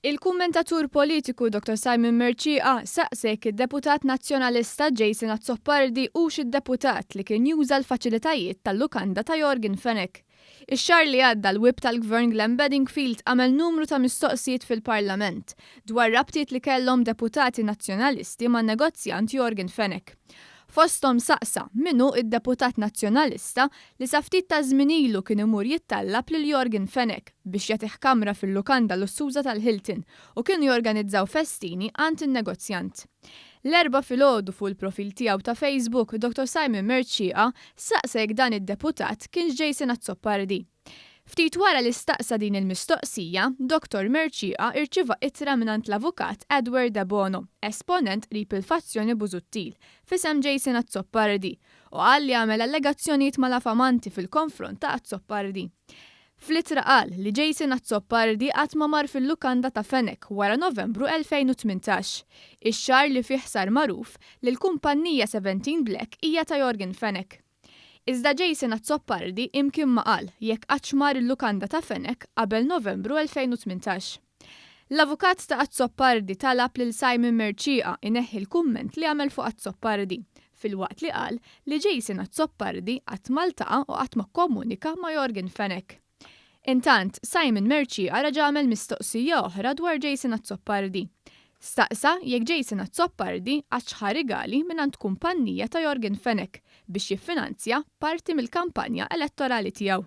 Il-kummentatur politiku Dr Simon Mercieca saqsa jekk id-deputat Nazzjonalista Jason Azzopardi hux id-deputat li kien juża l-faċilitajiet tal-lukanda ta' Yorgen Fenech. Ix-xahar li għadda l-whip tal-gvern Glenn Bedingfield għamel numru ta' mistoqsijiet fil-Parlament dwar rabtiet li kellhom deputati nazzjonalisti man-negozjant Yorgen Fenech. Fosthom saqsa minnu id-deputat nazzjonalista li sa ftit ta' żmien ilu kien imur jittallab lil Yorgen Fenech biex jagħtih kamra fil-Lukanda lussuża tal-Hilton u kienu jorganizzaw festini għand in-negozjant. L-erba' filgħodu fuq il-profil tiegħu ta' Facebook Dr Simon Mercieca saqsa jekk dan id-deputat kienx Jason Azzopardi. Ftit wara li staqsa din il-mistoqsija, Dr Mercieca irċieva ittra mingħand l-avukat Edward De Bono, esponent qrib il-fazzjoni Busuttil, f'isem Jason Azzopardi, u qal li għamel allegazzjonijiet mal-affamanti fil-konfront ta' Azzopardi. Fl-ittra qal li Jason Azzopardi qatt ma mar fil-lukanda ta' Fenech wara Novembru 2018, ix-xahar li fih sar magħruf li l-kumpanija 17 Black hija ta' Yorgen Fenech. Iżda Jason Azzopardi imkien ma qal jekk qatt mar il-lukanda ta' Fenech qabel Novembru 2018. L-avukat ta' Azzopardi talab lil Simon Mercieca ineħħi l-kumment li għamel fuq Azzopardi, filwaqt li qal li Jason Azzopardi qatt ma ltaqa' u qatt ma kkomunika ma' Yorgen Fenech. Intant, Simon Mercieca raġa' għamel mistoqsija oħra dwar Jason Azzopardi. Staqsa jekk Jason Azzopardi għax xahar rigali mingħand kumpanija ta' Yorgen Fenech biex jiffinanzja parti mill-kampanja elettorali tiegħu.